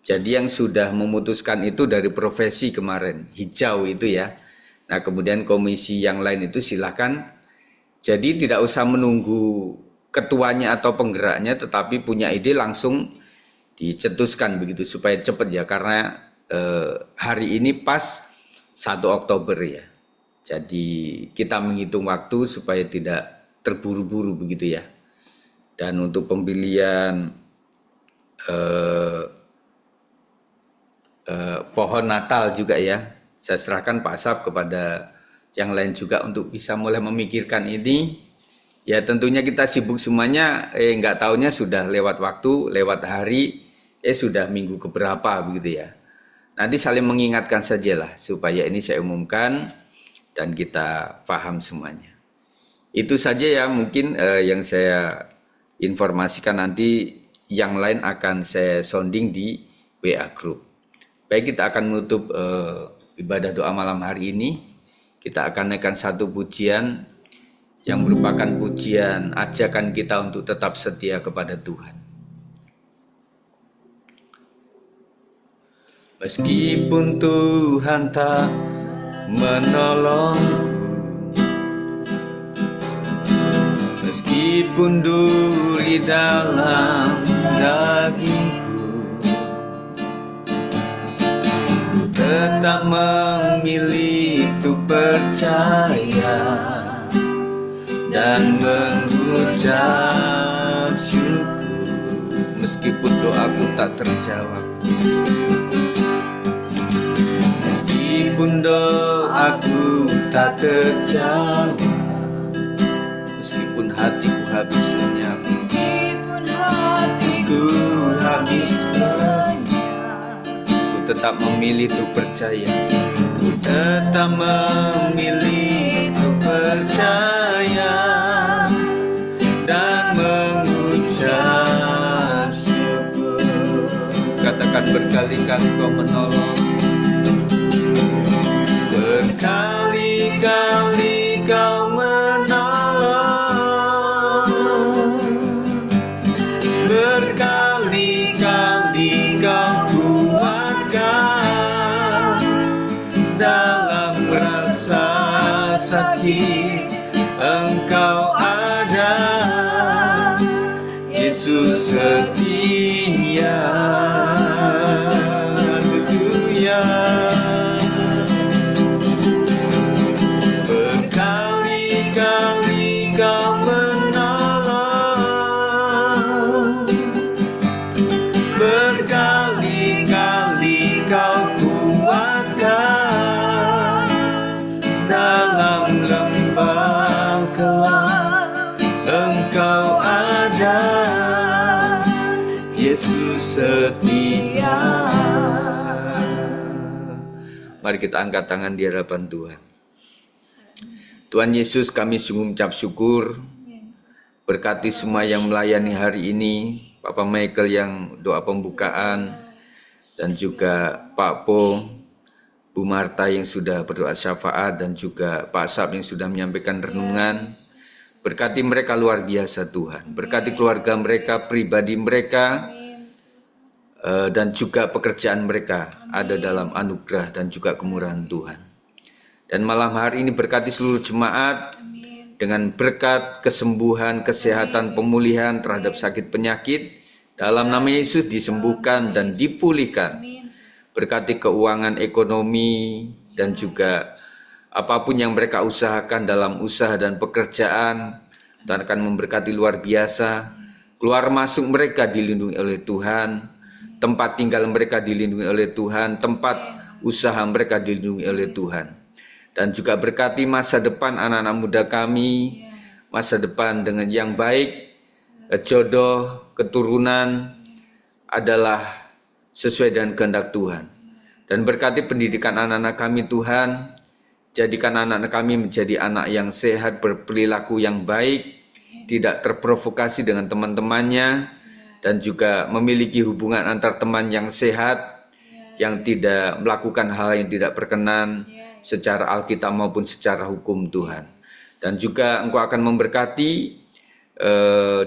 Jadi yang sudah memutuskan itu dari profesi kemarin, hijau itu ya. Nah, kemudian komisi yang lain itu silakan. Jadi tidak usah menunggu ketuanya atau penggeraknya, tetapi punya ide langsung dicetuskan begitu supaya cepat ya. Karena hari ini pas 1 Oktober ya. Jadi kita menghitung waktu supaya tidak terburu-buru begitu ya. Dan untuk pembelian pohon Natal juga ya, saya serahkan Pak Sab kepada yang lain juga untuk bisa mulai memikirkan ini. Ya tentunya kita sibuk semuanya, nggak taunya sudah lewat waktu, lewat hari, sudah minggu keberapa begitu ya. Nanti saling mengingatkan sajalah supaya ini saya umumkan dan kita paham semuanya. Itu saja ya mungkin yang saya informasikan, nanti yang lain akan saya sounding di WA Group. Baik, kita akan menutup ibadah doa malam hari ini. Kita akan naikkan satu pujian yang merupakan pujian ajakan kita untuk tetap setia kepada Tuhan. Meskipun Tuhan tak menolongku, meskipun duri dalam dagingku, ku tetap memilih untuk percaya dan mengucap syukur meskipun doaku tak terjawab, meskipun doaku tak terjawab, meskipun hatiku habis lenyap, meskipun hatiku habis lenyap, ku tetap memilih untuk percaya, ku tetap memilih untuk percaya dan mengucap syukur. Katakan, berkali-kali Kau menolong, berkali-kali Kau menolong, berkali-kali Kau kuatkan dalam rasa sakit. Engkau ada, Yesus setia. Yesus setia. Mari kita angkat tangan di hadapan Tuhan. Tuhan Yesus, kami sungguh mengucap syukur. Berkati semua yang melayani hari ini, Papa Michael yang doa pembukaan, dan juga Pak Po, Bu Marta yang sudah berdoa syafaat, dan juga Pak Sab yang sudah menyampaikan renungan. Berkati mereka luar biasa Tuhan. Berkati keluarga mereka, pribadi mereka, dan juga pekerjaan mereka ada dalam anugerah dan juga kemurahan Tuhan. Dan malam hari ini berkati seluruh jemaat dengan berkat kesembuhan, kesehatan, pemulihan terhadap sakit penyakit. Dalam nama Yesus disembuhkan dan dipulihkan. Berkati keuangan, ekonomi, dan juga apapun yang mereka usahakan dalam usaha dan pekerjaan, Tuhan akan memberkati luar biasa. Keluar masuk mereka dilindungi oleh Tuhan, tempat tinggal mereka dilindungi oleh Tuhan, tempat usaha mereka dilindungi oleh Tuhan. Dan juga berkati masa depan anak-anak muda kami, masa depan dengan yang baik, jodoh, keturunan adalah sesuai dengan kehendak Tuhan. Dan berkati pendidikan anak-anak kami Tuhan, jadikan anak-anak kami menjadi anak yang sehat, berperilaku yang baik, tidak terprovokasi dengan teman-temannya, dan juga memiliki hubungan antar teman yang sehat, yang tidak melakukan hal yang tidak berkenan secara Alkitab maupun secara hukum Tuhan. Dan juga Engkau akan memberkati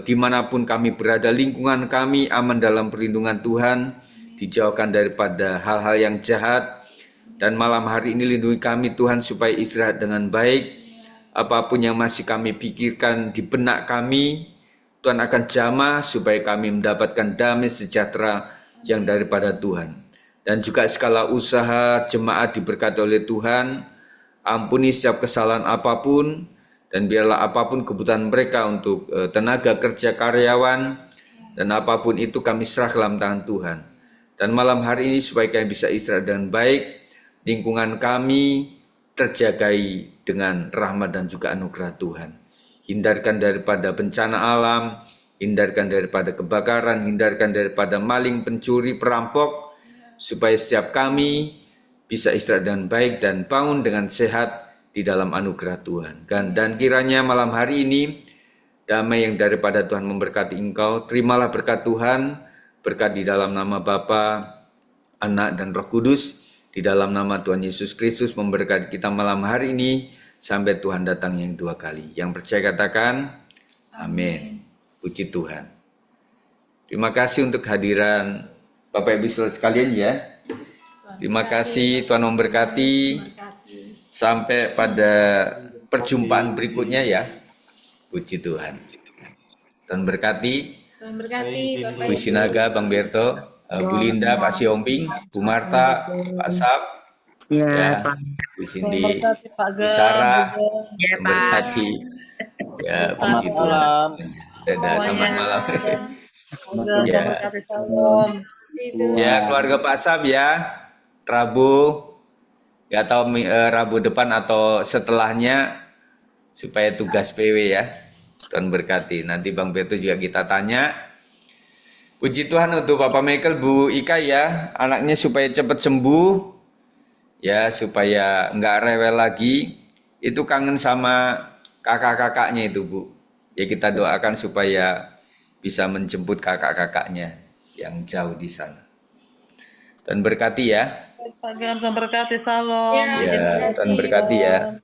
dimanapun kami berada, lingkungan kami aman dalam perlindungan Tuhan, dijauhkan daripada hal-hal yang jahat. Dan malam hari ini lindungi kami Tuhan supaya istirahat dengan baik. Apapun yang masih kami pikirkan di benak kami, Tuhan akan jamah supaya kami mendapatkan damai sejahtera yang daripada Tuhan. Dan juga skala usaha jemaat diberkati oleh Tuhan. Ampuni setiap kesalahan apapun, dan biarlah apapun kebutuhan mereka untuk tenaga kerja karyawan, dan apapun itu kami serah dalam tangan Tuhan. Dan malam hari ini supaya kami bisa istirahat dengan baik, lingkungan kami terjagai dengan rahmat dan juga anugerah Tuhan. Hindarkan daripada bencana alam, hindarkan daripada kebakaran, hindarkan daripada maling, pencuri, perampok, supaya setiap kami bisa istirahat dengan baik dan bangun dengan sehat di dalam anugerah Tuhan. Dan kiranya malam hari ini damai yang daripada Tuhan memberkati engkau. Terimalah berkat Tuhan, berkat di dalam nama Bapa, Anak, dan Roh Kudus. Di dalam nama Tuhan Yesus Kristus memberkati kita malam hari ini sampai Tuhan datang yang 2 kali. Yang percaya katakan amin. Puji Tuhan. Terima kasih untuk kehadiran Bapak Ibu saudara sekalian ya. Terima kasih, Tuhan memberkati. Sampai pada perjumpaan berikutnya ya. Puji Tuhan. Tuhan berkati. Tuhan berkati Bapak Bu Ibu. Sinaga, Bang Berto, Bu Linda, Pak Siombing, Bu Marta, Pak Sab, ya, Bu Cindy, Tuhan berkati Pak Bu Gem, Sarah, Bu Gem. Tuhan berkati. Ya, puji Selamat Tuhan. malam. Dadah, selamat malam. Semoga Ya. Tuhan berkati salam. Ya, keluarga Pak Sab ya, Rabu, nggak tahu Rabu depan atau setelahnya, supaya tugas PW ya. Tuhan berkati. Nanti Bang Beto juga kita tanya. Puji Tuhan untuk Bapak Michael, Bu Ika ya, anaknya supaya cepat sembuh, ya supaya nggak rewel lagi. Itu kangen sama kakak-kakaknya itu Bu. Ya kita doakan supaya bisa menjemput kakak-kakaknya yang jauh di sana. Tuhan berkati ya. Pak Gem, Tuhan berkati salam. Ya, Tuhan berkati ya.